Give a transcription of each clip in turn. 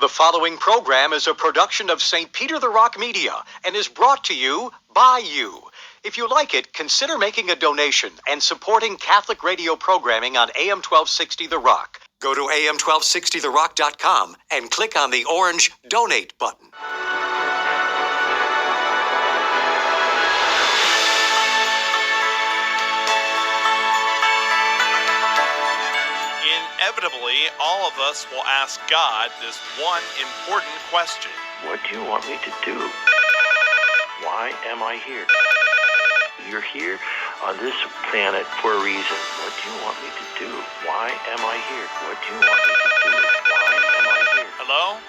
The following program is a production of St. Peter the Rock Media and is brought to you by you. If you like it, consider making a donation and supporting Catholic radio programming on AM 1260 The Rock. Go to am1260therock.com and click on the orange Donate button. Inevitably, all of us will ask God this one important question. What do you want me to do? Why am I here? You're here on this planet for a reason. What do you want me to do? Why am I here? What do you want me to do? Why am I here? Hello?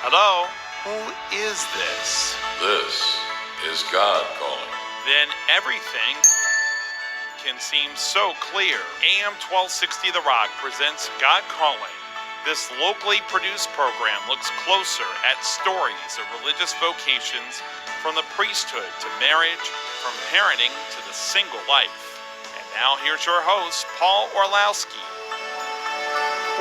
Hello? Who is this? This is God calling. Then everything can seem so clear. AM 1260 The Rock presents God Calling. This locally produced program looks closer at stories of religious vocations, from the priesthood to marriage, from parenting to the single life. And now here's your host, Paul Orlousky.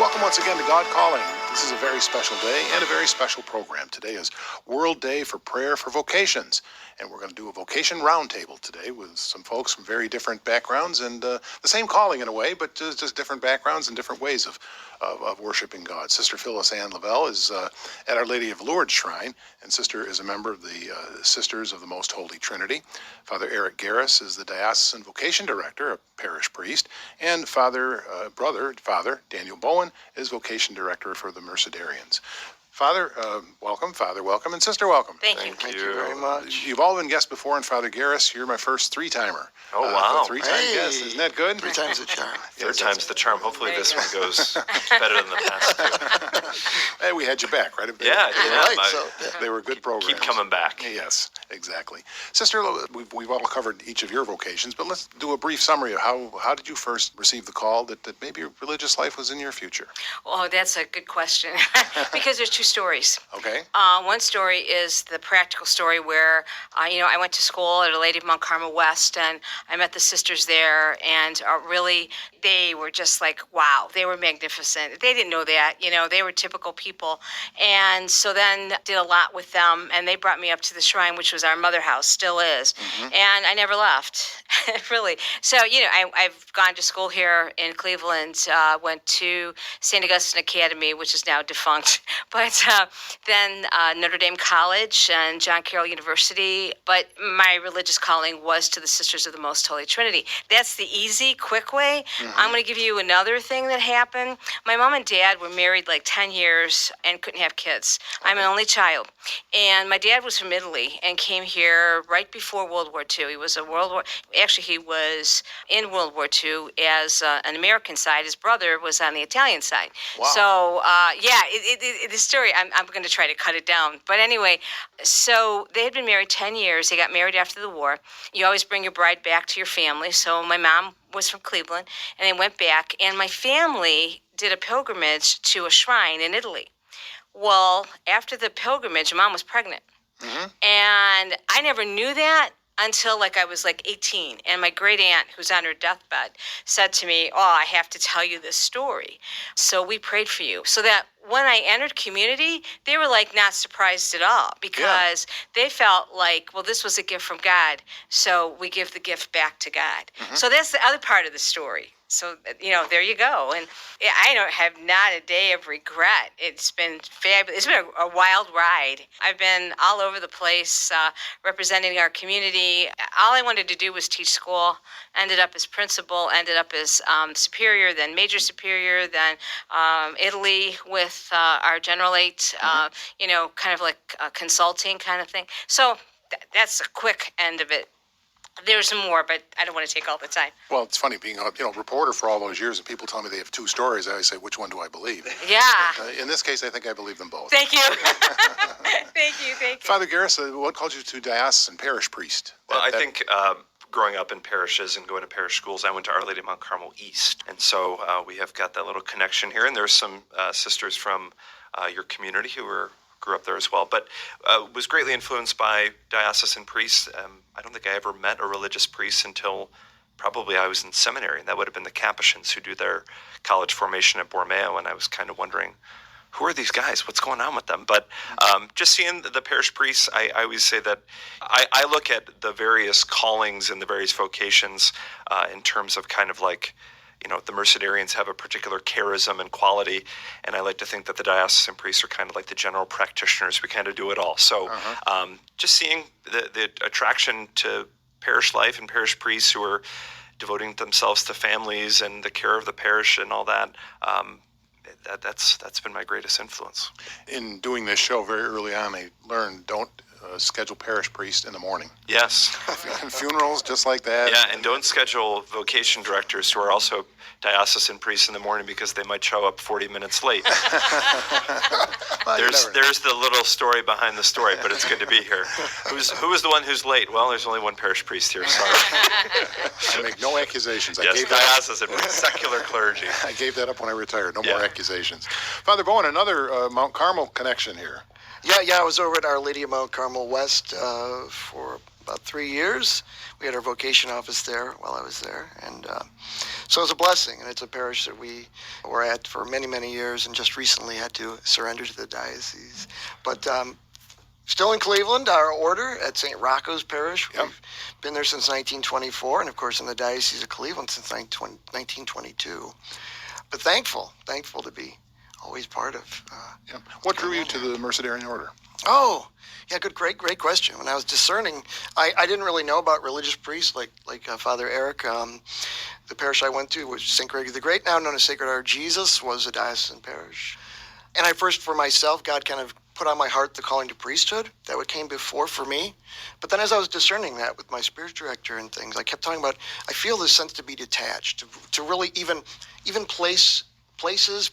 Welcome once again to God Calling. This is a very special day and a very special program. Today is World Day for Prayer for Vocations, and we're going to do a Vocation Roundtable today with some folks from very different backgrounds and the same calling in a way, but just different backgrounds and different ways of worshiping God. Sister Phyllis and Lavalle is at Our Lady of Lourdes Shrine, and Sister is a member of the Sisters of the Most Holy Trinity. Father Garris is the Diocesan Vocation Director, a parish priest, and Father Daniel Bowen is Vocation Director for the Mercedarians. Father, welcome. Father, welcome. And Sister, welcome. Thank you. Thank you very much. You've all been guests before, and Father Garris, you're my first three-timer. Oh, wow. Three-time guest. Isn't that good? Three times the charm. Third time's the charm. Hopefully this one goes better than the past two. Hey, we had you back, right? They were good programs. Keep coming back. Yes, exactly. Sister, we've all covered each of your vocations, but let's do a brief summary of how did you first receive the call that maybe your religious life was in your future? Oh, that's a good question because there's two stories. Okay. One story is the practical story where, I went to school at Our Lady of Mount Carmel West, and I met the sisters there, and really, they were just like, wow, they were magnificent. They didn't know that, they were typical people. And so then did a lot with them, and they brought me up to the shrine, which was our mother house, still is. Mm-hmm. And I never left, really. So, I've gone to school here in Cleveland, went to St. Augustine Academy, which is now defunct, but then Notre Dame College and John Carroll University. But my religious calling was to the Sisters of the Most Holy Trinity. That's the easy, quick way. Mm-hmm. I'm going to give you another thing that happened. My mom and dad were married like 10 years and couldn't have kids. Okay. I'm an only child. And my dad was from Italy and came here right before World War II. He was he was in World War II as an American side. His brother was on the Italian side. Wow. So, the story, I'm going to try to cut it down. But anyway, so they had been married 10 years. They got married after the war. You always bring your bride back to your family. So my mom was from Cleveland, and they went back. And my family did a pilgrimage to a shrine in Italy. Well, after the pilgrimage, Mom was pregnant. Mm-hmm. And I never knew that until I was 18. And my great aunt, who's on her deathbed, said to me, I have to tell you this story. So we prayed for you. So that when I entered community, they were not surprised at all because they felt this was a gift from God. So we give the gift back to God. Mm-hmm. So that's the other part of the story. So, there you go. And I don't have not a day of regret. It's been fabulous. It's been a wild ride. I've been all over the place representing our community. All I wanted to do was teach school. Ended up as principal, ended up as superior, then major superior, then Italy with our generalate, kind of like a consulting kind of thing. So that's a quick end of it. There's more, but I don't want to take all the time. Well, it's funny being a reporter for all those years, and people tell me they have two stories. I always say, which one do I believe? Yeah. But, in this case, I think I believe them both. Thank you. Thank you. Father Garris, what called you to diocesan parish priest? Well, I think growing up in parishes and going to parish schools, I went to Our Lady of Mount Carmel East. And so we have got that little connection here. And there's some sisters from your community who grew up there as well, but was greatly influenced by diocesan priests. I don't think I ever met a religious priest until probably I was in seminary, and that would have been the Capuchins who do their college formation at Borromeo, and I was kind of wondering, who are these guys? What's going on with them? But just seeing the parish priests, I always say that I look at the various callings and the various vocations in terms of kind of like, the Mercedarians have a particular charism and quality, and I like to think that the diocesan priests are kind of like the general practitioners. We kind of do it all. So just seeing the attraction to parish life and parish priests who are devoting themselves to families and the care of the parish and all that, that's been my greatest influence. In doing this show very early on, I learned don't schedule parish priest in the morning. Yes. Funerals, just like that. Yeah, and don't schedule vocation directors who are also diocesan priests in the morning because they might show up 40 minutes late. Well, There's the little story behind the story, but it's good to be here. Who is the one who's late? Well, there's only one parish priest here, sorry. I make no accusations. Yes, diocesan priest, secular clergy. I gave that up when I retired. No Yeah. more accusations. Father Bowen, another Mount Carmel connection here. Yeah, I was over at Our Lady of Mount Carmel West for about 3 years. We had our vocation office there while I was there, and so it was a blessing. And it's a parish that we were at for many, many years, and just recently had to surrender to the diocese. But still in Cleveland, our order at St. Rocco's Parish. Yep. We've been there since 1924, and of course in the Diocese of Cleveland since 1922. But thankful to be always part of. Yeah. What drew you to the Mercedarian order? Oh, yeah, great question. When I was discerning, I didn't really know about religious priests like Father Eric. The parish I went to was St. Gregory the Great, now known as Sacred Heart of Jesus, was a diocesan parish. And I first, for myself, God kind of put on my heart the calling to priesthood. That what came before for me. But then as I was discerning that with my spiritual director and things, I kept talking about, I feel this sense to be detached, to really even places,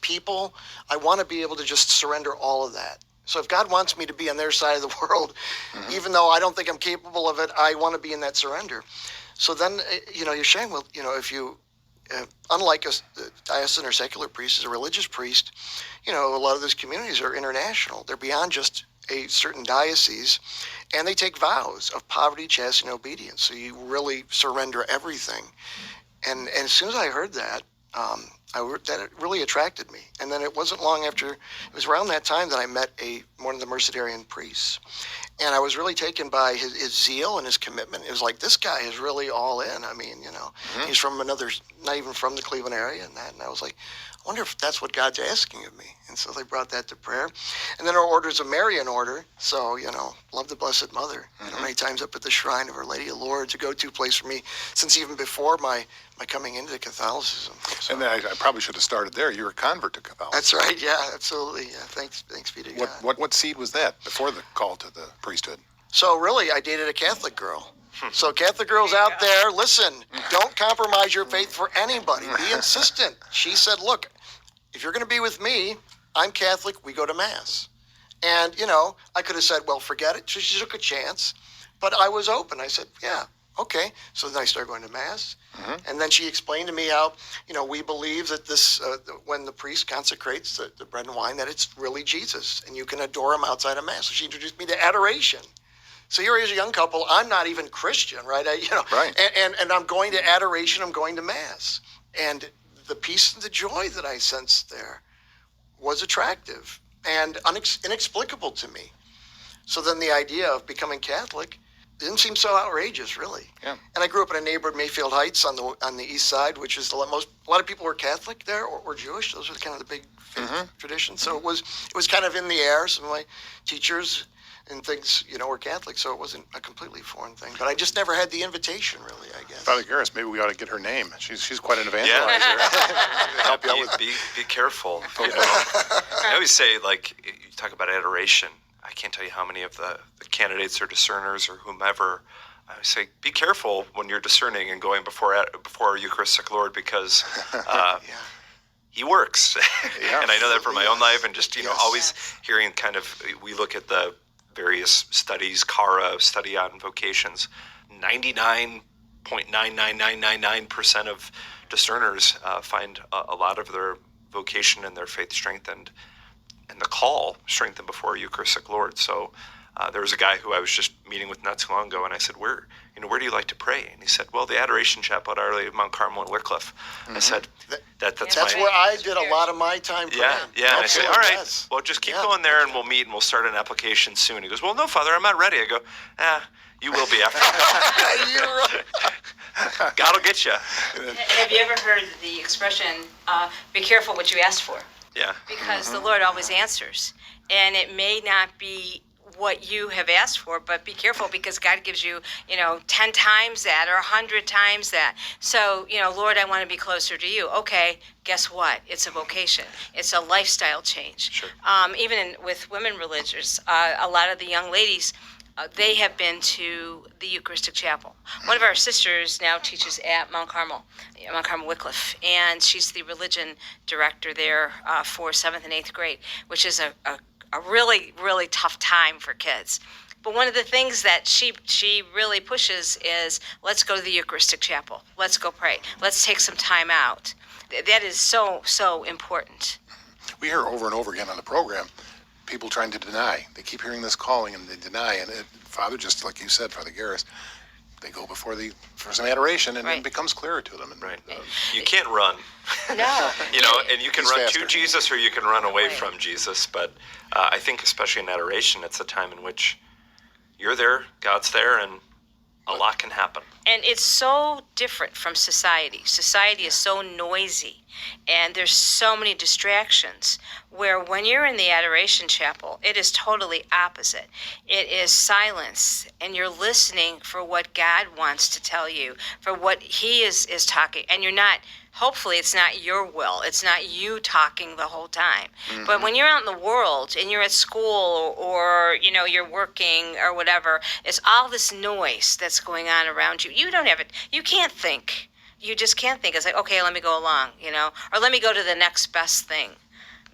people, I want to be able to just surrender all of that. So if God wants me to be on their side of the world, even though I don't think I'm capable of it, I want to be in that surrender. So then, you're sharing, well, if you, unlike a diocesan or secular priest, as a religious priest, a lot of those communities are international. They're beyond just a certain diocese, and they take vows of poverty, chastity, and obedience. So you really surrender everything. And as soon as I heard that, that it really attracted me. And then it wasn't long after, it was around that time that I met one of the Mercedarian priests. And I was really taken by his zeal and his commitment. It was like, this guy is really all in. I mean, he's from another, not even from the Cleveland area and that. And I was like, I wonder if that's what God's asking of me. And so they brought that to prayer. And then our order is a Marian order. So, love the Blessed Mother. Many times up at the shrine of Our Lady of Lourdes, a go-to place for me since even before my coming into Catholicism. So, And then I probably should have started there. You were a convert to Catholicism. that's right. Yeah, absolutely. Yeah, thanks be to God. What seed was that before the call to the priesthood? So really, I dated a Catholic girl. So Catholic girls out there, listen, don't compromise your faith for anybody. Be insistent. She said, look, if you're going to be with me, I'm Catholic, we go to Mass. And, I could have said, well, forget it. So she took a chance. But I was open. I said, yeah, okay. So then I started going to Mass. And then she explained to me how, we believe that this, when the priest consecrates the bread and wine, that it's really Jesus. And you can adore him outside of Mass. So she introduced me to adoration. So here is a young couple. I'm not even Christian, right? Right. And I'm going to adoration. I'm going to Mass. And the peace and the joy that I sensed there was attractive and inexplicable to me. So then the idea of becoming Catholic didn't seem so outrageous, really. Yeah. And I grew up in a neighborhood, Mayfield Heights, on the east side, which is a lot of people were Catholic there or Jewish. Those were kind of the big faith traditions. So it was kind of in the air. Some of my teachers and things, were Catholic, so it wasn't a completely foreign thing. But I just never had the invitation, really, I guess. Father Garris, maybe we ought to get her name. She's quite an evangelizer. Help you out with Be careful. I always say, you talk about adoration. I can't tell you how many of the candidates or discerners or whomever, I always say, be careful when you're discerning and going before our Eucharistic Lord, because he works. Yeah. And I know that from my own life, and just, always hearing we look at the various studies, CARA, study on vocations, 99.99999% of discerners find a lot of their vocation and their faith strengthened, and the call strengthened before Eucharistic Lord. So There was a guy who I was just meeting with not too long ago, and I said, where do you like to pray? And he said, well, the Adoration Chapel at Our Lady of Mount Carmel in Wycliffe. I said, that's where I did a lot of my time praying. Yeah. And I said, all right, Yes. well, just keep going there, and we'll meet, and we'll start an application soon. He goes, well, no, Father, I'm not ready. I go, you will be after. You're right. God will get you. Have you ever heard the expression, be careful what you ask for? Yeah. Because the Lord always answers. And it may not be what you have asked for, but be careful because God gives you, 10 times that or 100 times that. So, Lord, I want to be closer to you. Okay, guess what? It's a vocation. It's a lifestyle change. Sure. Even with women religious, a lot of the young ladies, they have been to the Eucharistic Chapel. One of our sisters now teaches at Mount Carmel Wycliffe, and she's the religion director there for 7th and 8th grade, which is a really, really tough time for kids. But one of the things that she really pushes is, let's go to the Eucharistic Chapel. Let's go pray. Let's take some time out. That is so, so important. We hear over and over again on the program people trying to deny. They keep hearing this calling and they deny. And Father, just like you said, Father Garris, they go for some adoration, and Right. it becomes clearer to them. And, Right. You can't run. No. And you can He's run faster. to Jesus or you can run away Right. from Jesus. But I think especially in adoration, it's a time in which you're there, God's there, and a lot can happen. And it's so different from society. Society is so noisy, and there's so many distractions, where when you're in the Adoration Chapel, it is totally opposite. It is silence, and you're listening for what God wants to tell you, for what He is talking, and you're not, hopefully it's not your will. It's not you talking the whole time. But when you're out in the world and you're at school or you're working or whatever, it's all this noise that's going on around you. You don't have it. You can't think. You just can't think. It's like, okay, let me go along, or let me go to the next best thing.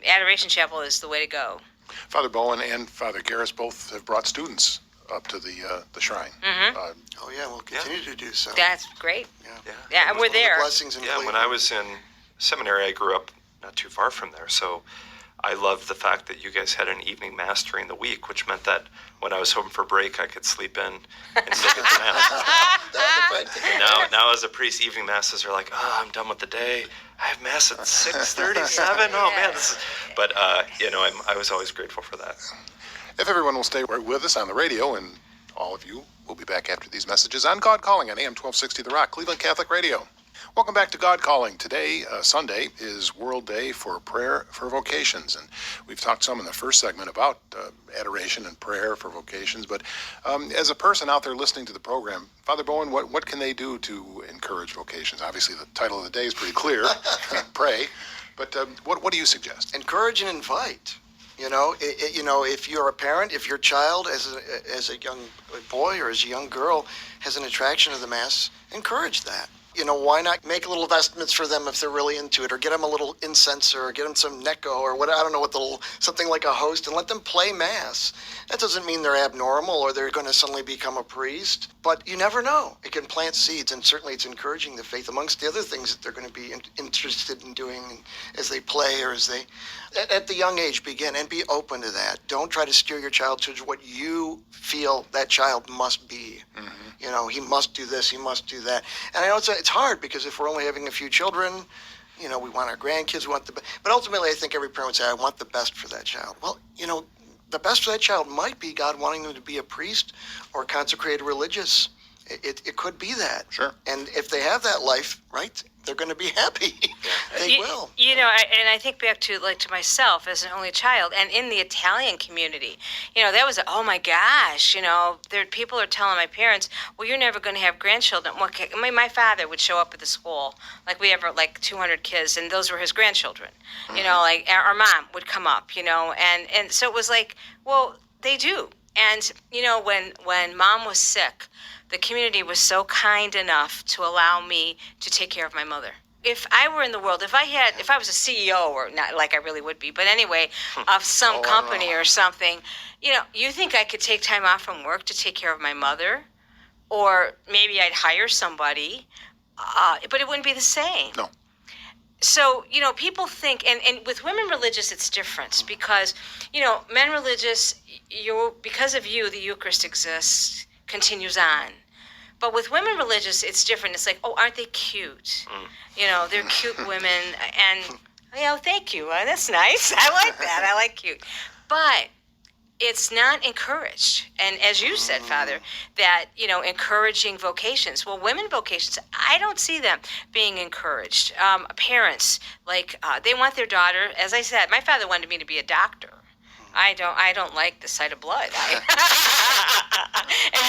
Adoration Chapel is the way to go. Father Bowen and Father Garris both have brought students up to the shrine. Oh, yeah, we'll continue to do so. That's great. Yeah. Yeah, One we're of the there. blessings and Yeah, when I was in seminary, I grew up not too far from there. So I loved the fact that you guys had an evening mass during the week, which meant that when I was home for break, I could sleep in and still get the mass. Now as a priest, evening masses are like, I'm done with the day. I have mass at 6:37. Oh man, But I was always grateful for that. If everyone will stay right with us on the radio, and all of you will be back after these messages on God Calling on AM 1260 The Rock, Cleveland Catholic Radio. Welcome back to God Calling. Today, Sunday, is World Day for Prayer for Vocations. And we've talked some in the first segment about adoration and prayer for vocations. But as a person out there listening to the program, Father Bowen, what can they do to encourage vocations? Obviously, the title of the day is pretty clear, pray. But what do you suggest? Encourage and invite. If you're a parent, if your child as a young boy or as a young girl has an attraction to the Mass, encourage that. Why not make little vestments for them if they're really into it, or get them a little incense, or get them some necco, or what, I don't know, something like a host, and let them play Mass. That doesn't mean they're abnormal or they're going to suddenly become a priest, but you never know. It can plant seeds, and certainly it's encouraging the faith amongst the other things that they're going to be interested in doing as they play or as they, at the young age, begin, and be open to that. Don't try to steer your child to what you feel that child must be. He must do this, he must do that. And I know it's hard, because if we're only having a few children, we want our grandkids, but ultimately I think every parent would say, I want the best for that child. Well, the best for that child might be God wanting them to be a priest or consecrated religious. It could be that. Sure. And if they have that life, right, they're going to be happy. They will. And I think back to myself as an only child, and in the Italian community, that was, oh my gosh, people are telling my parents, well, you're never going to have grandchildren. Well, my father would show up at the school, we have 200 kids, and those were his grandchildren. Our mom would come up, and so it was like, well, they do. And, when Mom was sick, the community was so kind enough to allow me to take care of my mother. If I were in the world, if I was a CEO, or not like I really would be, but anyway, of some company or something, you think I could take time off from work to take care of my mother? Or maybe I'd hire somebody, but it wouldn't be the same. No. So, people think, and with women religious, it's different because, men religious, because of you, the Eucharist exists, continues on. But with women religious, it's different. It's like, oh, aren't they cute? They're cute women. And, thank you. That's nice. I like that. I like cute. But it's not encouraged. And as you said, Father, that, encouraging vocations. Well, women vocations, I don't see them being encouraged. Parents, they want their daughter, as I said, my father wanted me to be a doctor. I don't like the sight of blood. And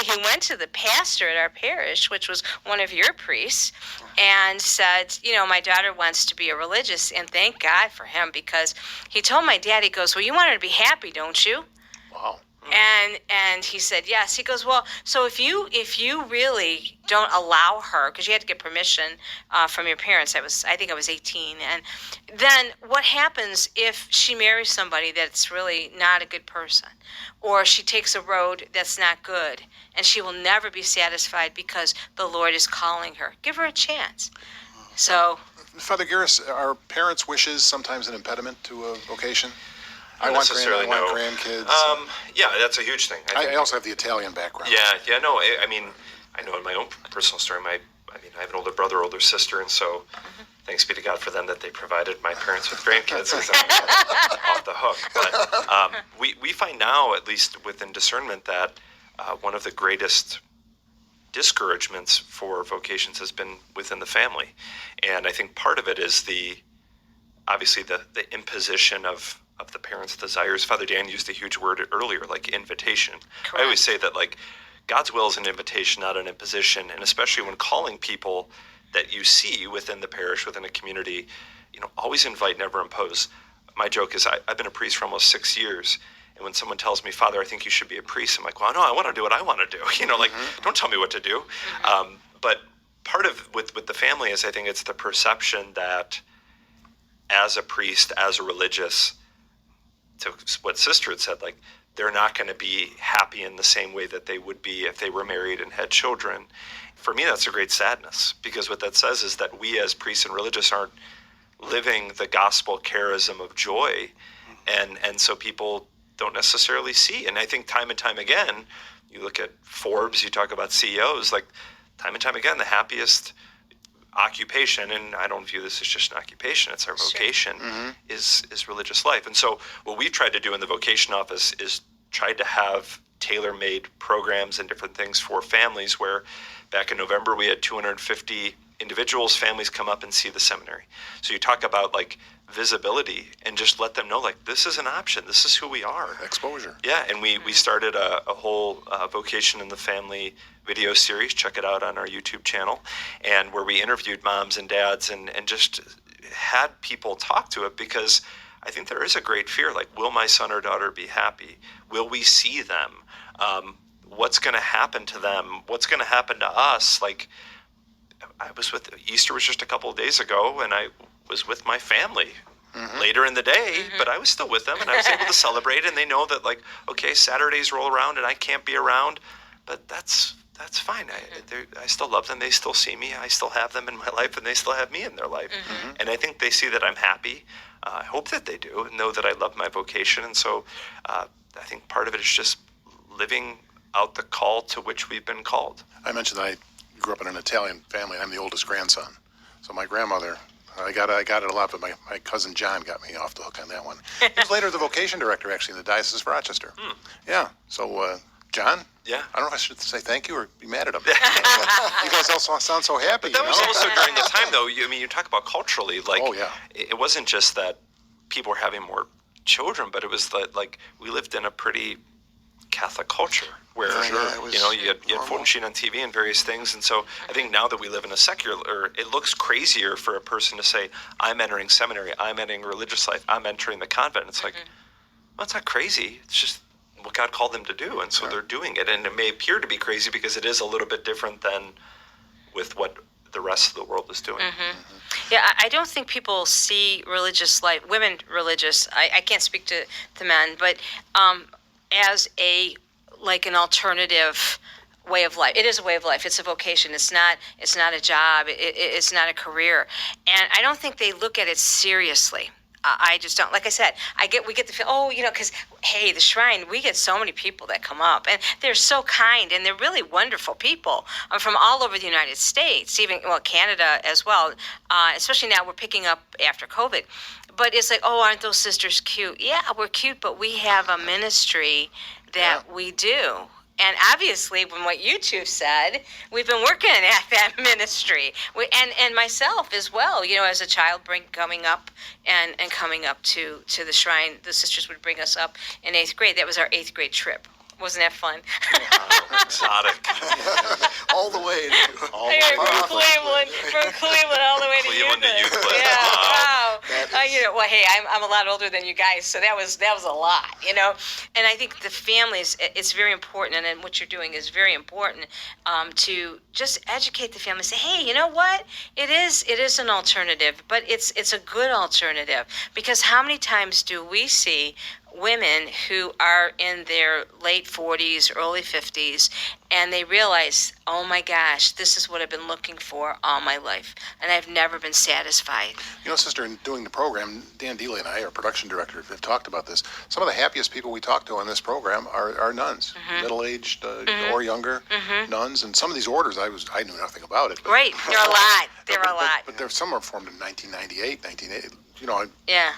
he went to the pastor at our parish, which was one of your priests, and said, my daughter wants to be a religious, and thank God for him, because he told my dad, he goes, well, you want her to be happy, don't you? Wow. And he said yes. He goes, well, so if you really don't allow her, because you had to get permission from your parents. I think I was 18, and then what happens if she marries somebody that's really not a good person, or she takes a road that's not good, and she will never be satisfied because the Lord is calling her? Give her a chance. So, Father Garris, are parents' wishes sometimes an impediment to a vocation? I want necessarily grandkids. Yeah, that's a huge thing. I also have the Italian background. Yeah, no. I mean, I know in my own personal story, I have an older brother, older sister, and so thanks be to God for them that they provided my parents with grandkids, because I'm off the hook. But we find now, at least within discernment, that one of the greatest discouragements for vocations has been within the family, and I think part of it is obviously the imposition of the parents' desires. Father Dan used a huge word earlier, like invitation. Correct. I always say that God's will is an invitation, not an imposition, and especially when calling people that you see within the parish, within a community, always invite, never impose. My joke is I've been a priest for almost 6 years, and when someone tells me, Father, I think you should be a priest, I'm like, well, no, I want to do what I want to do. Don't tell me what to do. But part of with the family is, I think it's the perception that as a priest, as a religious, to what Sister had said, they're not going to be happy in the same way that they would be if they were married and had children. For me, that's a great sadness, because what that says is that we as priests and religious aren't living the gospel charism of joy, and so people don't necessarily see. And I think time and time again, you look at Forbes, you talk about CEOs, time and time again, the happiest occupation, and I don't view this as just an occupation, it's our vocation, is religious life. And so what we've tried to do in the vocation office is tried to have tailor-made programs and different things for families, where back in November we had 250 individuals, families come up and see the seminary. So you talk about visibility, and just let them know this is an option, this is who we are. Exposure. Yeah, and we started a whole Vocation in the Family video series. Check it out on our YouTube channel, and where we interviewed moms and dads and just had people talk to it, because I think there is a great fear, will my son or daughter be happy? Will we see them? What's going to happen to them? What's going to happen to us? I was Easter was just a couple of days ago, and I was with my family later in the day, but I was still with them, and I was able to celebrate, and they know that okay, Saturdays roll around and I can't be around, but that's fine. I still love them. They still see me. I still have them in my life, and they still have me in their life. And I think they see that I'm happy. I hope that they do, and know that I love my vocation. And so I think part of it is just living out the call to which we've been called. I mentioned that I grew up in an Italian family. I'm the oldest grandson. So my grandmother, I got it a lot, but my cousin John got me off the hook on that one. He was later the vocation director, actually, in the Diocese of Rochester. Yeah. So, John? Yeah. I don't know if I should say thank you or be mad at him. You guys all sound so happy. But that was also during the time, though. You talk about culturally, oh, yeah. It wasn't just that people were having more children, but it was that, we lived in a pretty Catholic culture where, you had Vocation on TV and various things. And so I think now that we live in a secular, it looks crazier for a person to say, I'm entering seminary, I'm entering religious life, I'm entering the convent. It's well, it's not crazy. It's just what God called them to do. And so they're doing it. And it may appear to be crazy because it is a little bit different than with what the rest of the world is doing. Yeah, I don't think people see religious life, women religious, I can't speak to men, but as an alternative way of life. It is a way of life. It's a vocation. It's not a job. It's not a career. And I don't think they look at it seriously. I just don't. Like I said, we get the feel, because, hey, the Shrine, we get so many people that come up, and they're so kind, and they're really wonderful people from all over the United States, even, Canada as well, especially now we're picking up after COVID. But it's like, oh, aren't those sisters cute? Yeah, we're cute, but we have a ministry that we do. And obviously, from what you two said, we've been working at that ministry, and myself as well. As a child, coming up to the Shrine, the sisters would bring us up in 8th grade. That was our 8th grade trip. Wasn't that fun? Exotic. All the way. From Cleveland all the way to Cleveland to Euclid. Yeah, wow. Wow. Hey, I'm a lot older than you guys, so that was a lot, And I think the families, it's very important, and what you're doing is very important, to just educate the family. Say, hey, you know what? It is an alternative, but it's a good alternative, because how many times do we see women who are in their late 40s, early 50s, and they realize, oh my gosh, this is what I've been looking for all my life, and I've never been satisfied. Sister, in doing the program, Dan Dealey and I, our production director, have talked about this. Some of the happiest people we talk to on this program are nuns, middle-aged or younger nuns, and some of these orders, I knew nothing about it. Right, there are a lot. But some were formed in 1998, 1980.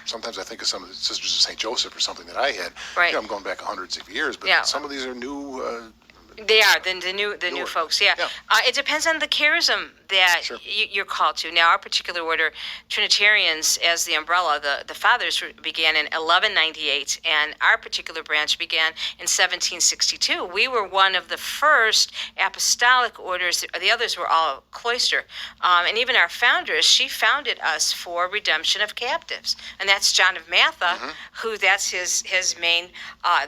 Sometimes I think of some of the Sisters of St. Joseph or something that I had. Right. I'm going back hundreds of years, but some of these are new. They are the new folks. Yeah. It depends on the charism that you're called to. Now, our particular order, Trinitarians, as the umbrella, the fathers began in 1198, and our particular branch began in 1762. We were one of the first apostolic orders. The others were all cloister, and even our foundress, she founded us for redemption of captives, and that's John of Matha, who that's his main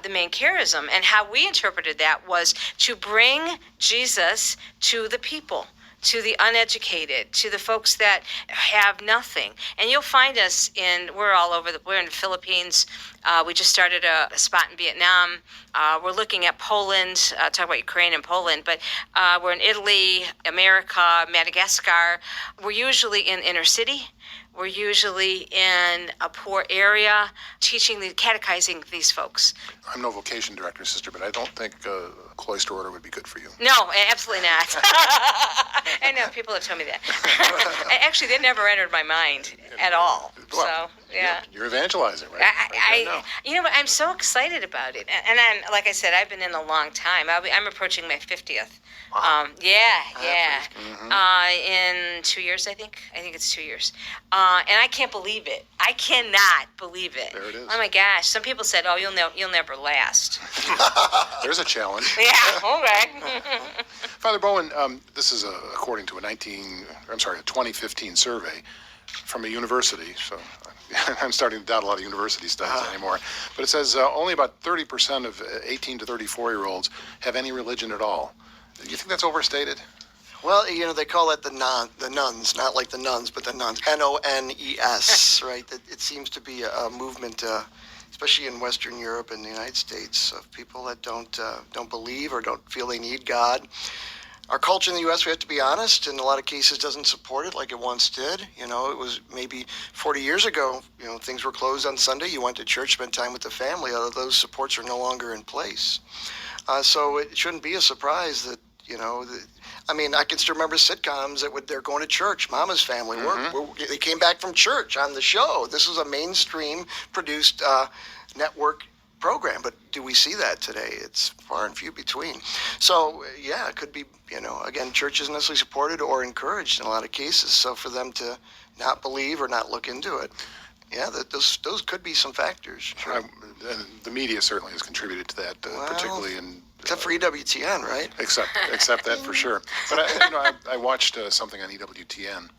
the main charism, and how we interpreted that was to bring Jesus to the people, to the uneducated, to the folks that have nothing. And you'll find us we're all over we're in the Philippines. We just started a spot in Vietnam. We're looking at Poland, talk about Ukraine and Poland, but we're in Italy, America, Madagascar. We're usually in inner city. We're usually in a poor area, catechizing these folks. I'm no vocation director, Sister, but I don't think a cloister order would be good for you. No, absolutely not. I know, people have told me that. Actually, that never entered my mind at all. Well, so, yeah. You're evangelizing, right? I'm so excited about it. And I'm, like I said, I've been in a long time. I'm approaching my 50th. Wow. In 2 years, I think. I think it's 2 years. And I can't believe it. I cannot believe it. There it is. Oh my gosh! Some people said, "Oh, you'll never last." There's a challenge. Yeah. Okay. Father Bowen, this is according to a 2015 survey from a university. So I'm starting to doubt a lot of university studies anymore. But it says only about 30% of 18 to 34-year-olds have any religion at all. Do you think that's overstated? Well, they call it the nuns, not like the nuns, but the nuns. N-O-N-E-S, right? It seems to be a movement, especially in Western Europe and the United States, of people that don't believe or don't feel they need God. Our culture in the U.S., we have to be honest, in a lot of cases doesn't support it like it once did. It was maybe 40 years ago, things were closed on Sunday. You went to church, spent time with the family. All of those supports are no longer in place. So it shouldn't be a surprise that, I can still remember sitcoms they're going to church. Mama's Family. They came back from church on the show. This was a mainstream produced network program, but do we see that today? It's far and few between. So it could be, again, church isn't necessarily supported or encouraged in a lot of cases. So for them to not believe or not look into it, those could be some factors. Sure. And the media certainly has contributed to that, particularly in. Except for EWTN, right? Except that for sure. But I watched something on EWTN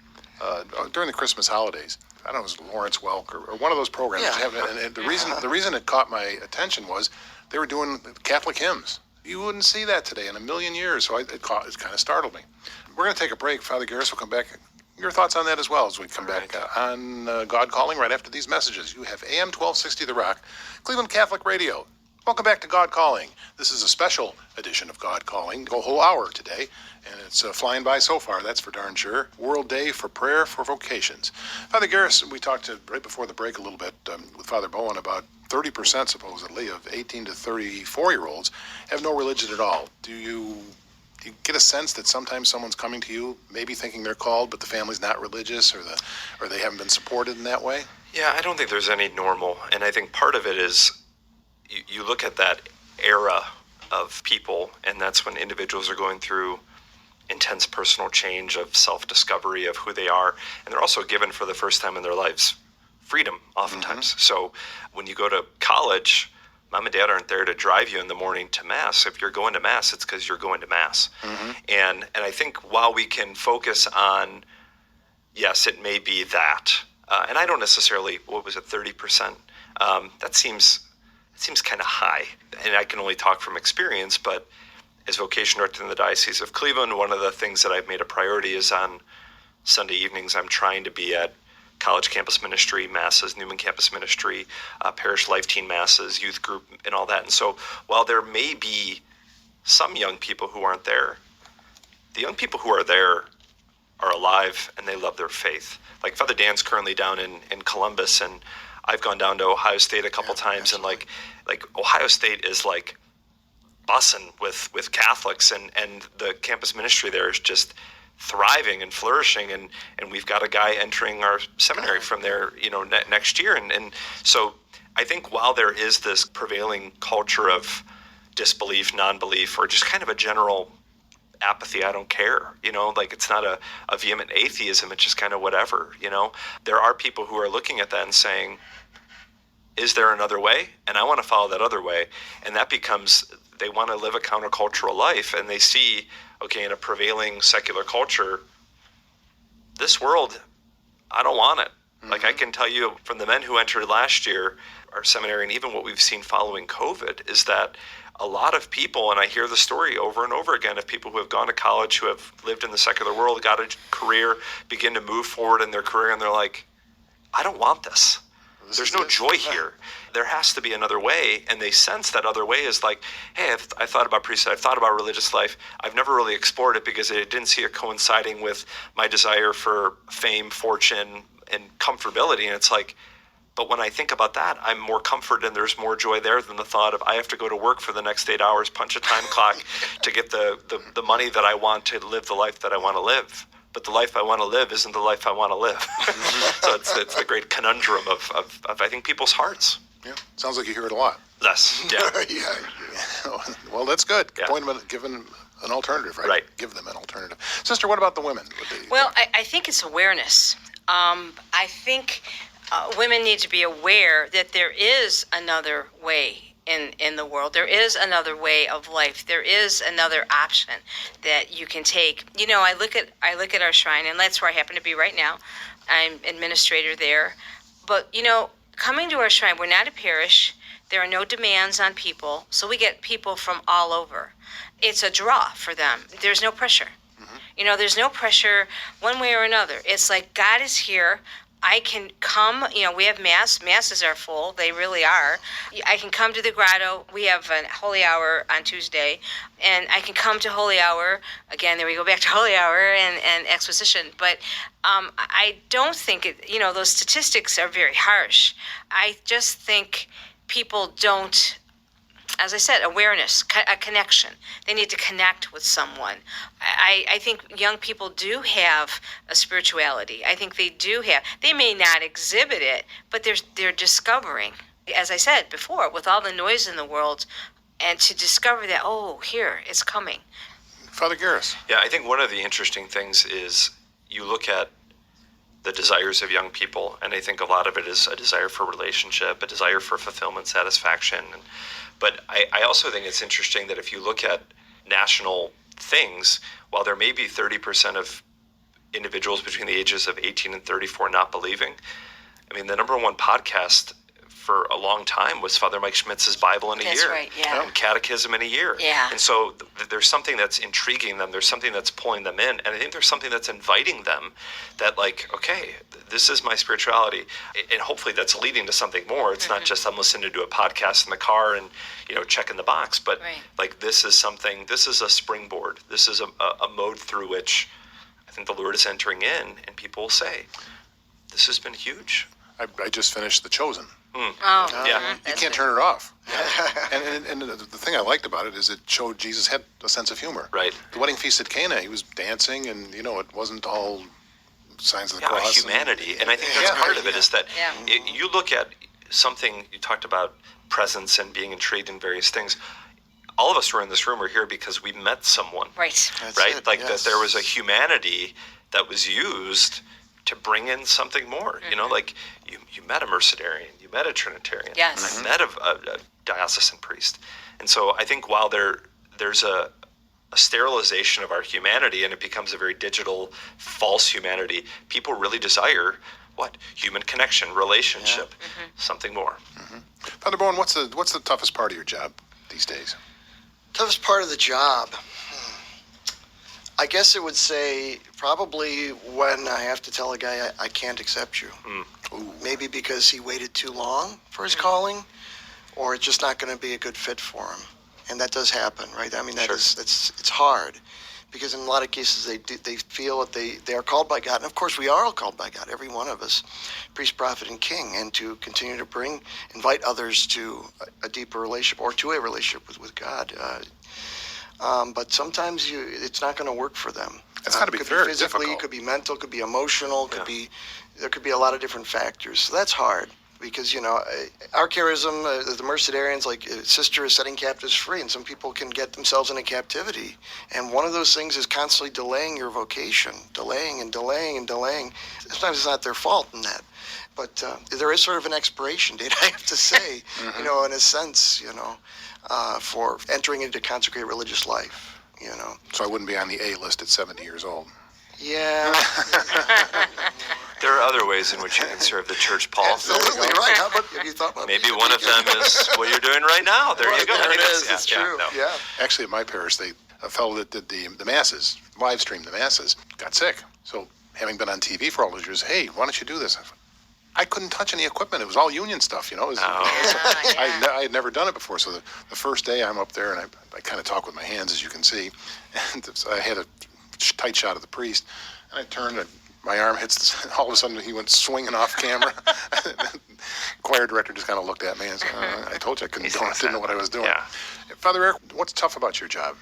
during the Christmas holidays. I don't know, it was Lawrence Welk or one of those programs. And the reason it caught my attention was they were doing Catholic hymns. You wouldn't see that today in a million years, so it kind of startled me. We're going to take a break. Father Garris will come back. Your thoughts on that as well as we come back on God Calling right after these messages. You have AM 1260 The Rock, Cleveland Catholic Radio. Welcome back to God Calling. This is a special edition of God Calling, a whole hour today, and it's flying by so far, that's for darn sure. World Day for Prayer for Vocations. Father Garris, we talked right before the break a little bit with Father Bowen about 30% supposedly of 18 to 34-year-olds have no religion at all. Do you get a sense that sometimes someone's coming to you, maybe thinking they're called, but the family's not religious, or they haven't been supported in that way? Yeah, I don't think there's any normal, and I think part of it is you look at that era of people, and that's when individuals are going through intense personal change of self-discovery of who they are, and they're also given for the first time in their lives freedom oftentimes. So when you go to college, mom and dad aren't there to drive you in the morning to Mass. If you're going to Mass, it's because you're going to Mass. And I think while we can focus on, yes, it may be that, and I don't necessarily, 30%? That seems kind of high, and I can only talk from experience, but as vocation director in the Diocese of Cleveland, one of the things that I've made a priority is on Sunday evenings, I'm trying to be at college campus ministry, masses, Newman campus ministry, parish life teen masses, youth group, and all that. And so while there may be some young people who aren't there, the young people who are there are alive and they love their faith. Like Father Dan's currently down in Columbus, and I've gone down to Ohio State a couple times, and like Ohio State is like bussing with Catholics, and the campus ministry there is just thriving and flourishing, and we've got a guy entering our seminary from there, next year, and so I think while there is this prevailing culture of disbelief, non-belief, or just kind of a general apathy, I don't care, it's not a vehement atheism, it's just kind of whatever, there are people who are looking at that and saying, is there another way? And I want to follow that other way. And that becomes, they want to live a countercultural life, and they see, okay, in a prevailing secular culture, this world, I don't want it. Like I can tell you from the men who entered last year, our seminary, and even what we've seen following COVID, is that a lot of people, and I hear the story over and over again of people who have gone to college, who have lived in the secular world, got a career, begin to move forward in their career, and they're like, I don't want this. There's no joy here. There has to be another way, and they sense that other way is like, hey, I thought about priesthood, I've thought about religious life, I've never really explored it because I didn't see it coinciding with my desire for fame, fortune, and comfortability, and it's like, but when I think about that, I'm more comfort and there's more joy there than the thought of I have to go to work for the next 8 hours, punch a time clock to get the money that I want to live the life that I want to live. But the life I want to live isn't the life I want to live. So it's the great conundrum of I think people's hearts. Yeah, sounds like you hear it a lot. Less, yeah. Yeah. Well, that's good. Yeah. Point them, give them an alternative, right? Right. Give them an alternative. Sister, what about the women? Well, I think it's awareness. I think women need to be aware that there is another way in the world. There is another way of life. There is another option that you can take. I look at our shrine, and that's where I happen to be right now. I'm administrator there. But, coming to our shrine, we're not a parish. There are no demands on people. So we get people from all over. It's a draw for them. There's no pressure. There's no pressure one way or another. It's like God is here. I can come, we have Mass. Masses are full. They really are. I can come to the grotto. We have a Holy Hour on Tuesday. And I can come to Holy Hour. Again, there we go back to Holy Hour and exposition. But I don't think, those statistics are very harsh. I just think people don't, as I said, awareness, a connection. They need to connect with someone. I think young people do have a spirituality. I think they do have. They may not exhibit it, but they're discovering. As I said before, with all the noise in the world, and to discover that, here, it's coming. Father Garris. Yeah, I think one of the interesting things is you look at the desires of young people, and I think a lot of it is a desire for relationship, a desire for fulfillment, satisfaction. But I also think it's interesting that if you look at national things, while there may be 30% of individuals between the ages of 18 and 34 not believing, I mean, the number one podcast for a long time was Father Mike Schmitz's Bible in a That's year. right, yeah. And catechism in a year. Yeah. And so there's something that's intriguing them. There's something that's pulling them in. And I think there's something that's inviting them that, like, okay, this is my spirituality. And hopefully that's leading to something more. It's not just I'm listening to a podcast in the car and, checking the box. But like, this is something, this is a springboard. This is a mode through which I think the Lord is entering in, and people will say, this has been huge. I just finished The Chosen. Oh, Yeah. You can't turn it off. And the thing I liked about it is it showed Jesus had a sense of humor. Right. The wedding feast at Cana, he was dancing, and it wasn't all signs of the cross. Humanity. And I think that's part of it, is that Yeah. you look at something, you talked about presence and being intrigued in various things. All of us who are in this room are here because we met someone. Right. That's Right? it, Like yes. that there was a humanity that was used to bring in something more. Like you met a Mercedarian, you met a Trinitarian. Yes. I met a diocesan priest. And so I think while there's a sterilization of our humanity, and it becomes a very digital, false humanity, people really desire what? Human connection, relationship, something more. Father Bowen, what's the toughest part of your job these days? Toughest part of the job. I guess it would say probably when I have to tell a guy I can't accept you. Ooh. Maybe because he waited too long for his calling, or it's just not going to be a good fit for him. And that does happen, right? I mean, it's hard, because in a lot of cases they feel that they are called by God. And of course we are all called by God, every one of us, priest, prophet, and king, and to continue to invite others to a deeper relationship, or to a relationship with God. But sometimes it's not going to work for them. It's got to be could very be physically, difficult. could be mental, could be emotional, there could be a lot of different factors. So that's hard, because our charism, the Mercedarians, like sister is setting captives free, and some people can get themselves into captivity. And one of those things is constantly delaying your vocation, delaying and delaying and delaying. Sometimes it's not their fault in that. But there is sort of an expiration date, I have to say, in a sense, for entering into consecrated religious life, So I wouldn't be on the A list at 70 years old. Yeah. There are other ways in which you can serve the church, Paul. Absolutely right. How about, have you thought about Maybe one of them is what you're doing right now. There you go. There I it think is. It's true. no. Yeah. Actually, at my parish, a fellow that did the masses, live streamed the masses, got sick. So having been on TV for all those years, hey, why don't you do this? I couldn't touch any equipment. It was all union stuff, I had never done it before. So the first day I'm up there, and I kind of talk with my hands, as you can see. And so I had a tight shot of the priest, and I turned, and my arm hits, all of a sudden he went swinging off camera. Choir director just kind of looked at me and said, I told you I couldn't do it. I didn't know what I was doing. Yeah. Father Eric, what's tough about your job?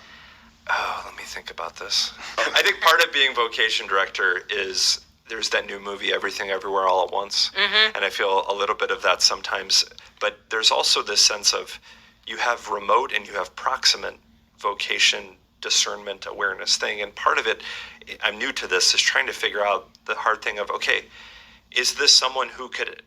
Oh, let me think about this. I think part of being vocation director is there's that new movie, Everything Everywhere All at Once. And I feel a little bit of that sometimes. But there's also this sense of you have remote and you have proximate vocation, discernment, awareness thing. And part of it, I'm new to this, is trying to figure out the hard thing of, okay, is this someone who could,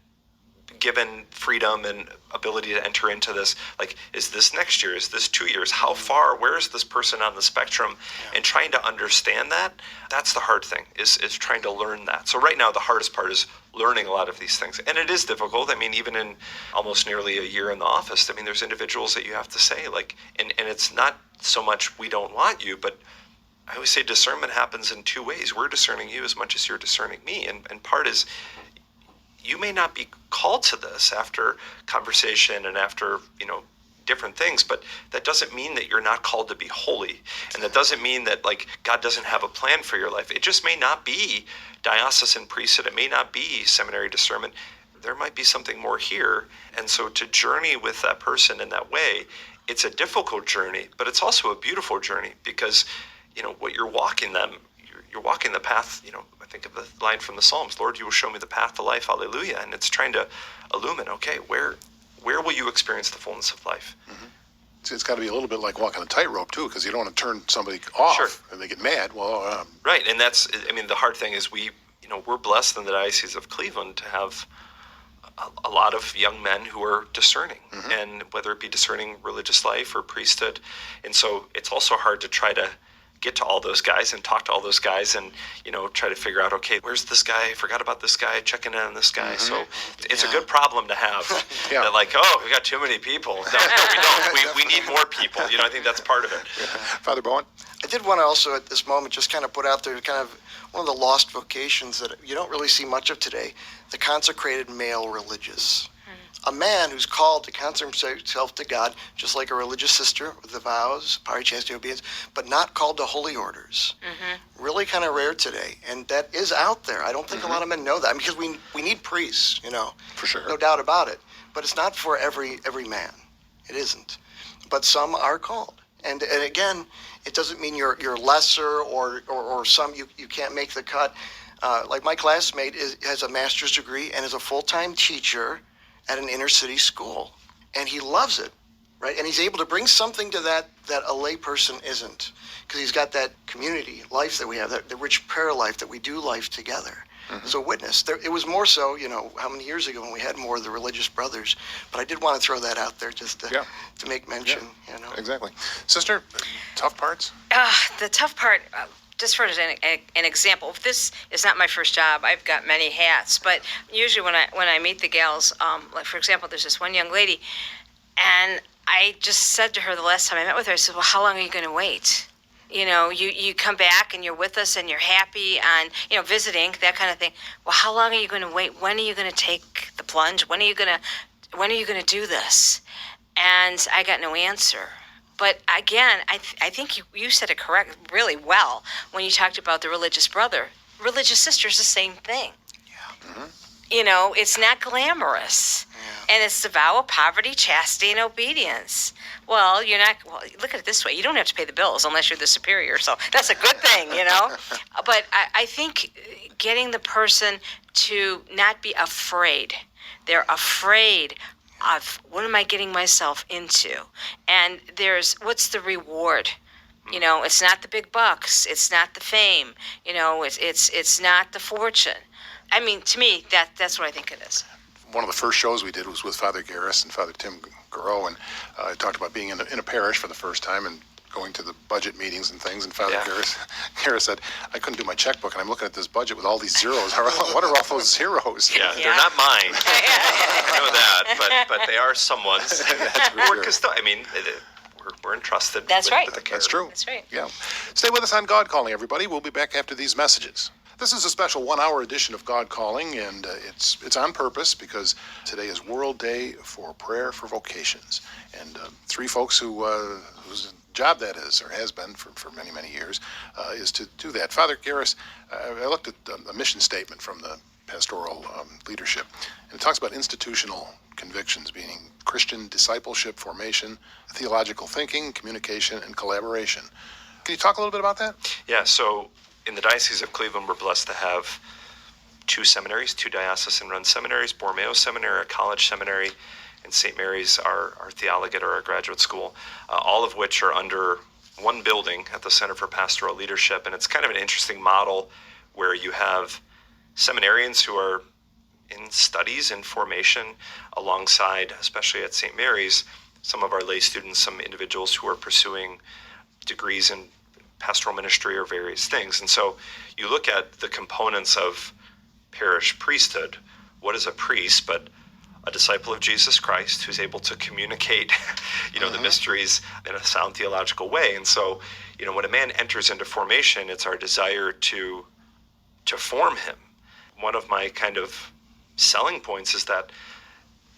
given freedom and ability to enter into this, like, is this next year? Is this 2 years? How far? Where is this person on the spectrum? And trying to understand that, that's the hard thing, is trying to learn that. So right now, the hardest part is learning a lot of these things. And it is difficult. I mean, even in almost nearly a year in the office, I mean, there's individuals that you have to say, like, and it's not so much we don't want you, but I always say discernment happens in two ways. We're discerning you as much as you're discerning me. And part is, you may not be called to this after conversation and after, different things, but that doesn't mean that you're not called to be holy. And that doesn't mean that, like, God doesn't have a plan for your life. It just may not be diocesan priesthood. It may not be seminary discernment. There might be something more here. And so to journey with that person in that way, it's a difficult journey, but it's also a beautiful journey, because, what you're walking them, you're walking the path, I think of the line from the Psalms, Lord, you will show me the path to life, hallelujah. And it's trying to illumine, okay, where will you experience the fullness of life? It's got to be a little bit like walking a tightrope, too, because you don't want to turn somebody off. Sure. And they get mad. Well, Right, and that's, the hard thing is we're blessed in the Diocese of Cleveland to have a lot of young men who are discerning, and whether it be discerning religious life or priesthood. And so it's also hard to try to get to all those guys and talk to all those guys and, try to figure out, okay, where's this guy? I forgot about this guy, checking in on this guy. So it's a good problem to have. Yeah. That like, oh, we got too many people. No, we don't. We need more people. I think that's part of it. Father Bowen? I did want to also at this moment just kind of put out there kind of one of the lost vocations that you don't really see much of today, the consecrated male religious. A man who's called to consecrate himself to God, just like a religious sister with the vows, piety, chastity, obedience, but not called to holy orders. Really kind of rare today, and that is out there. I don't think a lot of men know that, because we need priests, For sure. no doubt about it. But it's not for every man. It isn't. But some are called, and again, it doesn't mean you're lesser or some you can't make the cut. Like my classmate has a master's degree and is a full-time teacher at an inner city school, and he loves it, right? And he's able to bring something to that a lay person isn't, because he's got that community life that we have, the rich prayer life that we do life together. So witness. It was more so, how many years ago when we had more of the religious brothers, but I did want to throw that out there just to make mention. Exactly. Sister, tough parts? The tough part, just for an example, if this is not my first job, I've got many hats, but usually when I meet the gals, like for example, there's this one young lady, and I just said to her the last time I met with her, I said, well, how long are you going to wait? You come back and you're with us and you're happy and, visiting, that kind of thing. Well, how long are you going to wait? When are you going to take the plunge? When are you going to do this? And I got no answer. But again, I think you said it really well when you talked about the religious brother. Religious sister is the same thing. Yeah. It's not glamorous. Yeah. And it's the vow of poverty, chastity, and obedience. Well, look at it this way. You don't have to pay the bills unless you're the superior. So that's a good thing, But I think getting the person to not be afraid. They're afraid of what am I getting myself into? And what's the reward? It's not the big bucks. It's not the fame. It's not the fortune. I mean, to me, that's what I think it is. One of the first shows we did was with Father Garris and Father Tim Garreau, and I talked about being in a parish for the first time and going to the budget meetings and things, and Father Garris said, I couldn't do my checkbook, and I'm looking at this budget with all these zeros. What are all those zeros? Yeah, they're not mine. I know that, but they are someone's. Because, we're entrusted with the care. That's true. That's right. Yeah. Stay with us on God Calling, everybody. We'll be back after these messages. This is a special 1-hour edition of God Calling, and it's on purpose because today is World Day for Prayer for Vocations. And 3 folks whose job that is, or has been for many, many years, is to do that. Father Garris, I looked at a mission statement from the pastoral leadership, and it talks about institutional convictions being Christian discipleship, formation, theological thinking, communication, and collaboration. Can you talk a little bit about that? Yeah, so in the Diocese of Cleveland, we're blessed to have 2 seminaries, 2 diocesan-run seminaries, Borromeo Seminary, a college seminary, and St. Mary's, our theologate or our graduate school, all of which are under one building at the Center for Pastoral Leadership. And it's kind of an interesting model where you have seminarians who are in studies and formation alongside, especially at St. Mary's, some of our lay students, some individuals who are pursuing degrees in pastoral ministry or various things. And so you look at the components of parish priesthood. What is a priest but a disciple of Jesus Christ who's able to communicate, the mysteries in a sound theological way? And so, when a man enters into formation, it's our desire to form him. One of my kind of selling points is that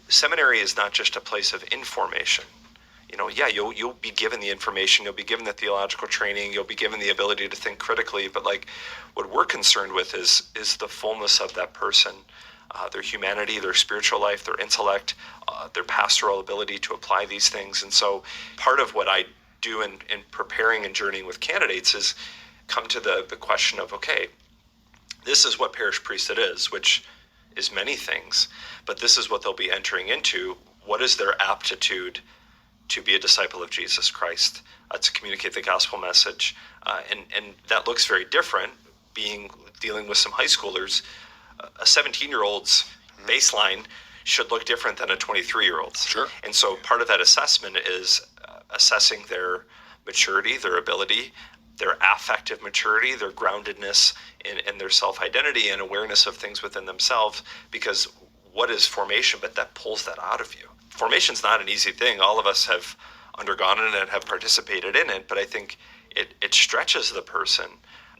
seminary is not just a place of information. You'll be given the information, you'll be given the theological training, you'll be given the ability to think critically, but what we're concerned with is the fullness of that person, their humanity, their spiritual life, their intellect, their pastoral ability to apply these things. And so part of what I do in preparing and journeying with candidates is come to the question of, okay, this is what parish priesthood is, which is many things, but this is what they'll be entering into. What is their aptitude to be a disciple of Jesus Christ, to communicate the gospel message? And that looks very different, dealing with some high schoolers. A 17-year-old's baseline should look different than a 23-year-old's. Sure. And so part of that assessment is assessing their maturity, their ability, their affective maturity, their groundedness in their self-identity and awareness of things within themselves. Because what is formation but that pulls that out of you? Formation's not an easy thing. All of us have undergone it and have participated in it, but I think it stretches the person,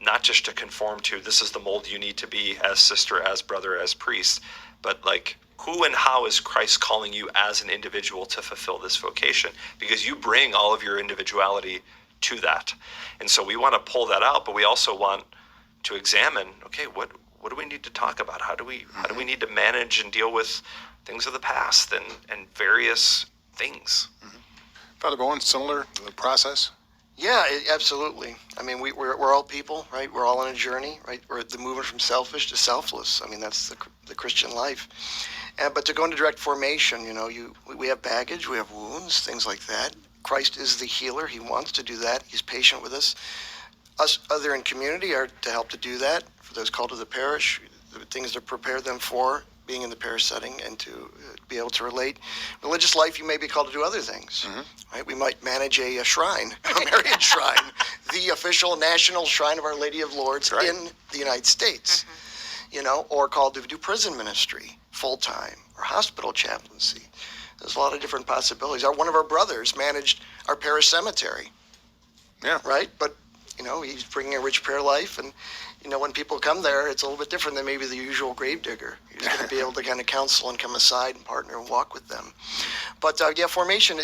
not just to conform to this is the mold you need to be as sister, as brother, as priest, but like who and how is Christ calling you as an individual to fulfill this vocation? Because you bring all of your individuality to that. And so we want to pull that out, but we also want to examine, okay, what do we need to talk about? How do we need to manage and deal with things of the past and various things? Father Bowen, similar process? Yeah, absolutely. I mean, we're all people, right? We're all on a journey, right? We're the movement from selfish to selfless. I mean, that's the Christian life. But to go into direct formation, we have baggage, we have wounds, things like that. Christ is the healer. He wants to do that. He's patient with us. Us other in community are to help to do that. For those called to the parish, the things to prepare them for being in the parish setting and to be able to relate. Religious life, you may be called to do other things, right? We might manage a shrine, a Marian shrine, the official national shrine of Our Lady of Lourdes in the United States, or called to do prison ministry full-time or hospital chaplaincy. There's a lot of different possibilities. One of our brothers managed our parish cemetery, right? But, he's bringing a rich prayer life, and when people come there, it's a little bit different than maybe the usual gravedigger. You're going to be able to kind of counsel and come aside and partner and walk with them. But formation,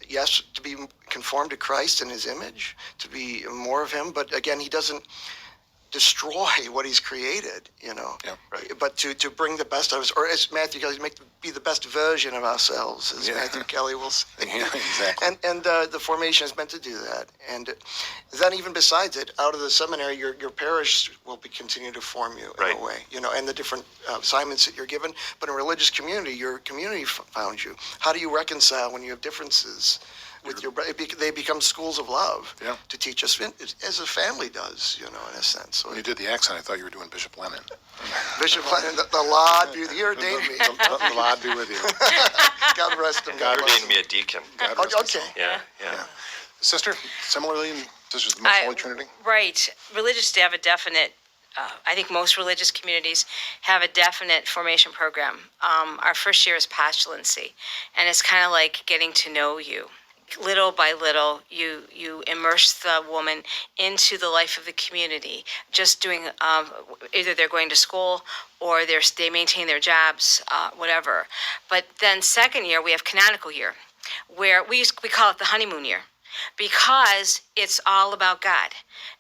yes, to be conformed to Christ in his image, to be more of him. But again, he doesn't destroy what he's created, but to bring the best of us, or as Matthew Kelly, be the best version of ourselves, as Matthew Kelly will say. Yeah, exactly. And the formation is meant to do that. And then even besides it, out of the seminary, your parish will continue to form you in a way, and the different assignments that you're given. But in a religious community, your community found you. How do you reconcile when you have differences with your brother? They become schools of love to teach us, as a family does, in a sense. So when you did the accent, I thought you were doing Bishop Lennon. Bishop Lennon, the Lord be with you. You ordained me. The Lord be with you. God rest him. God ordained me a deacon. Okay. Yeah. Sister, similarly, Sisters of the Most Holy Trinity? Right. Religious to have a definite, I think most religious communities have a definite formation program. Our first year is postulancy, and it's kind of like getting to know you. Little by little, you immerse the woman into the life of the community, just doing, either they're going to school or they maintain their jobs, whatever. But then second year, we have canonical year, where we call it the honeymoon year, because it's all about God.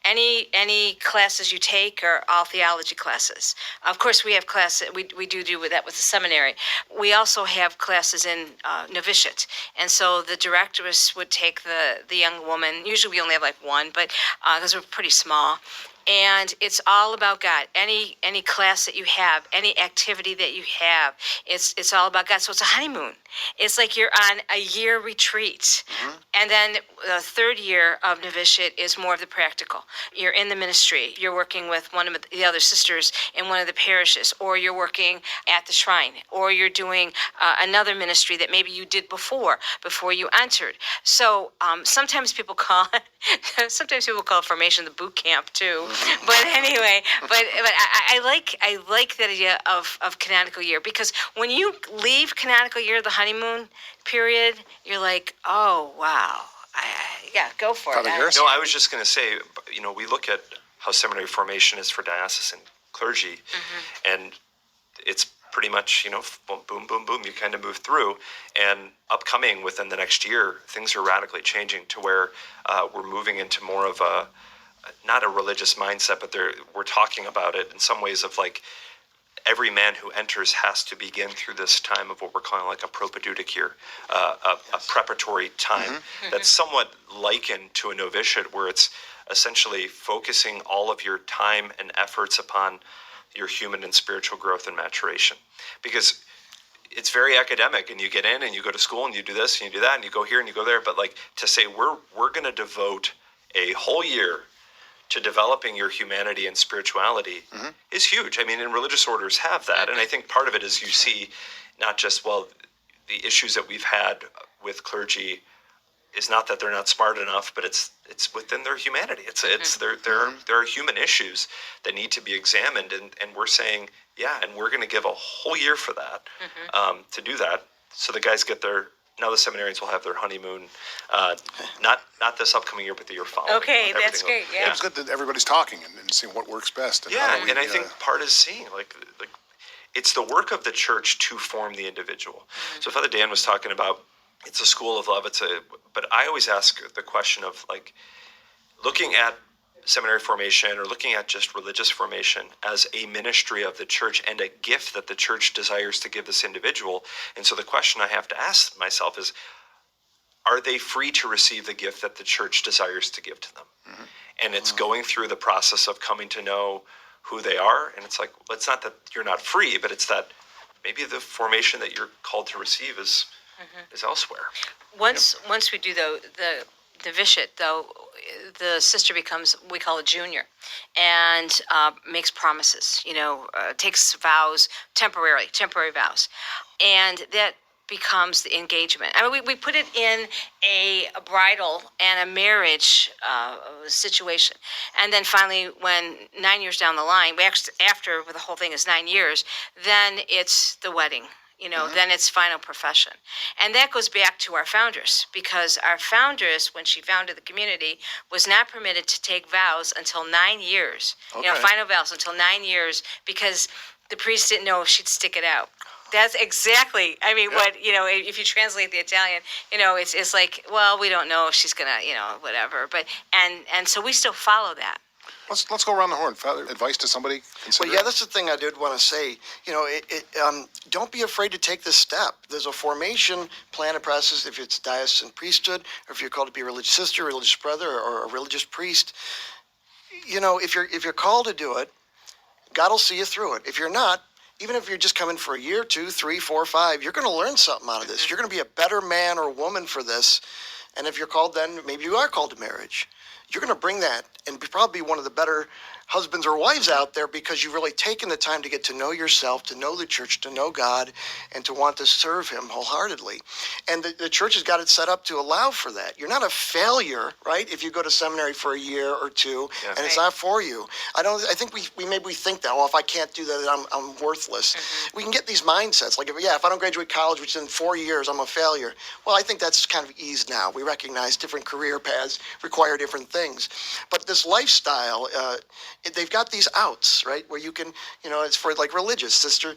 Any classes you take are all theology classes. Of course, we have classes, we do that with the seminary. We also have classes in novitiate. And so the directress would take the young woman, usually we only have like one, but because we're pretty small. And it's all about God. Any class that you have, any activity that you have, it's all about God. So it's a honeymoon. It's like you're on a year retreat. And then the third year of novitiate is more of the practical. You're in the ministry. You're working with one of the other sisters in one of the parishes, or you're working at the shrine, or you're doing another ministry that maybe you did before you entered. So sometimes people call formation the boot camp too. But anyway, I like that idea of canonical year, because when you leave canonical year, the honeymoon period, you're like, oh wow, go for it. No, I was just going to say, we look at how seminary formation is for diocesan clergy, and it's pretty much, boom, boom, boom, you kind of move through. And upcoming within the next year, things are radically changing to where we're moving into more of not a religious mindset, but we're talking about it in some ways of like every man who enters has to begin through this time of what we're calling like a propedeutic year, a preparatory time that's somewhat likened to a novitiate, where it's essentially focusing all of your time and efforts upon your human and spiritual growth and maturation. Because it's very academic, and you get in and you go to school and you do this and you do that and you go here and you go there, but like to say we're going to devote a whole year to developing your humanity and spirituality is huge. I mean, and religious orders have that. And I think part of it is you see not just, the issues that we've had with clergy is not that they're not smart enough, but it's within their humanity. There are human issues that need to be examined, and we're saying, yeah, and we're going to give a whole year for that, to do that. So the guys get now the seminarians will have their honeymoon, not this upcoming year, but the year following. Okay, that's great. Yeah. It's good that everybody's talking and seeing what works best. And how we, and I think part is seeing like it's the work of the church to form the individual. So Father Dan was talking about it's a school of love. But I always ask the question of like looking at seminary formation or looking at just religious formation as a ministry of the church and a gift that the church desires to give this individual. And so the question I have to ask myself is, are they free to receive the gift that the church desires to give to them? And it's going through the process of coming to know who they are. And it's like, well, it's not that you're not free, but it's that maybe the formation that you're called to receive is elsewhere. Once we do the novitiate, though, the sister becomes, we call it junior, and makes promises, takes vows, temporary vows. And that becomes the engagement. I mean, we put it in a bridal and a marriage situation. And then finally, when 9 years down the line, after the whole thing is 9 years, then it's the wedding. Then it's final profession. And that goes back to our founders, because our founders, when she founded the community, was not permitted to take vows until 9 years, final vows until 9 years, because the priest didn't know if she'd stick it out. That's exactly, what, if you translate the Italian, it's like, well, we don't know if she's going to, whatever. But, and so we still follow that. Let's go around the horn. Father, advice to somebody considering? Well, yeah, that's the thing I did want to say. Don't be afraid to take this step. There's a formation plan and process if it's diocesan priesthood, or if you're called to be a religious sister, religious brother, or a religious priest. If you're called to do it, God will see you through it. If you're not, even if you're just coming for a year, 2, 3, 4, 5, you're going to learn something out of this. You're going to be a better man or woman for this. And if you're called then, maybe you are called to marriage. You're going to bring that and probably be one of the better husbands or wives out there, because you've really taken the time to get to know yourself, to know the church, to know God, and to want to serve him wholeheartedly. And the church has got it set up to allow for that. You're not a failure, right, if you go to seminary for a year or two, and it's not for you. I think we think that, well, if I can't do that, I'm worthless. We can get these mindsets, like, if I don't graduate college, which is in 4 years, I'm a failure. Well, I think that's kind of eased now. We recognize different career paths require different things. But this lifestyle, they've got these outs, right, where you can, it's for like religious sister,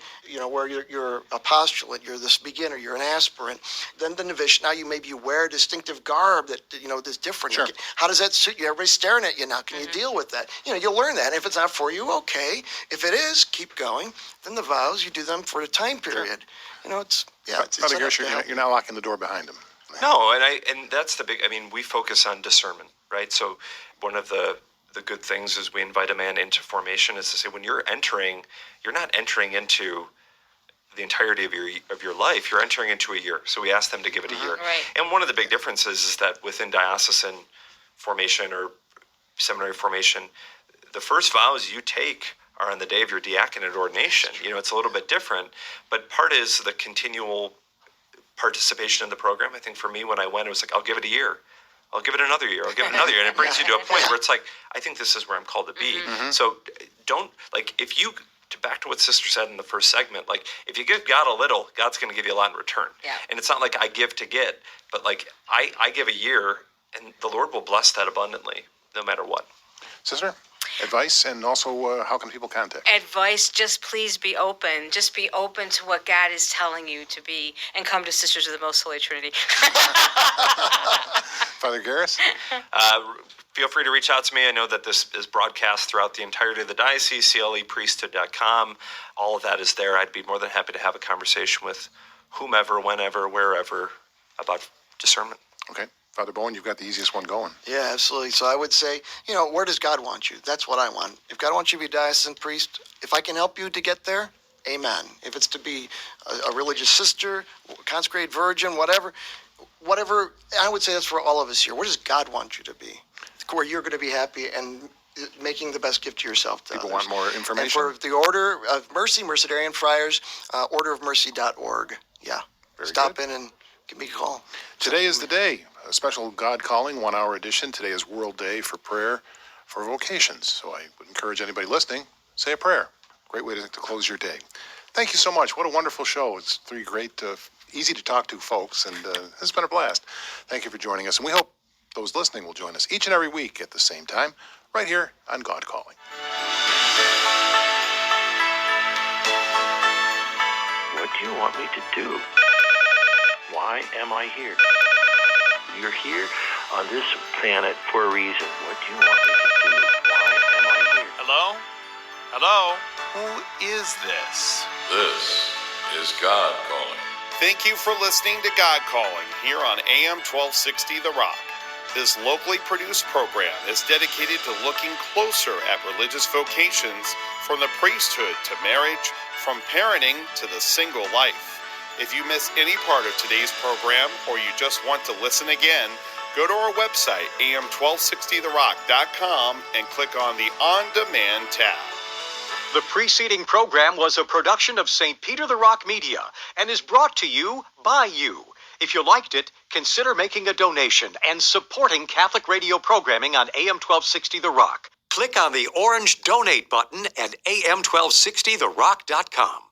where you're a postulate, you're this beginner, you're an aspirant. Then the novitiate, now maybe you wear a distinctive garb that, that's different. Sure. How does that suit you? Everybody's staring at you now. Can you deal with that? You'll learn that. And if it's not for you, okay. If it is, keep going. Then the vows, you do them for a time period. It's Father Garris, you're not locking the door behind him. No, and that's the big, we focus on discernment, right? So one of the good things is we invite a man into formation is to say, when you're not entering into the entirety of your life, you're entering into a year. So we ask them to give it a year. Right. And one of the big differences is that within diocesan formation or seminary formation, the first vows you take are on the day of your diaconate ordination. It's a little bit different, but part is the continual participation in the program. I think for me, when I went, it was like, I'll give it a year. I'll give it another year. I'll give it another year. And it brings you to a point where it's like, I think this is where I'm called to be. So don't, back to what Sister said in the first segment, if you give God a little, God's going to give you a lot in return. Yeah. And it's not like I give to get, but I give a year, and the Lord will bless that abundantly, no matter what. Sister, advice, and also how can people contact? Advice, just please be open. Just be open to what God is telling you to be, and come to Sisters of the Most Holy Trinity. Father Garris? Feel free to reach out to me. I know that this is broadcast throughout the entirety of the diocese, clepriesthood.com. All of that is there. I'd be more than happy to have a conversation with whomever, whenever, wherever about discernment. Okay. Father Bowen, you've got the easiest one going. Yeah, absolutely. So I would say, where does God want you? That's what I want. If God wants you to be a diocesan priest, if I can help you to get there, amen. If it's to be a religious sister, consecrated virgin, whatever, I would say that's for all of us here. Where does God want you to be? Where you're going to be happy and making the best gift to yourself. To People others. want more information. And for the Order of Mercy, Mercedarian Friars, orderofmercy.org. Yeah. Very Stop good. in and give me a call. Today is the day. a special God Calling 1 hour edition. Today is World Day for Prayer for Vocations. So I would encourage anybody listening, say a prayer. Great way to close your day. Thank you so much. What a wonderful show. It's three great, easy to talk to folks, and it's been a blast. Thank you for joining us, and we hope those listening will join us each and every week at the same time, right here on God Calling. What do you want me to do? Why am I here? You're here on this planet for a reason. What do you want me to do? Why am I here? Hello? Hello? Who is this? This is God calling. Thank you for listening to God Calling here on AM 1260 The Rock. This locally produced program is dedicated to looking closer at religious vocations, from the priesthood to marriage, from parenting to the single life. If you miss any part of today's program, or you just want to listen again, go to our website, am1260therock.com, and click on the On Demand tab. The preceding program was a production of St. Peter the Rock Media and is brought to you by you. If you liked it, consider making a donation and supporting Catholic radio programming on AM 1260 The Rock. Click on the orange donate button at am1260therock.com.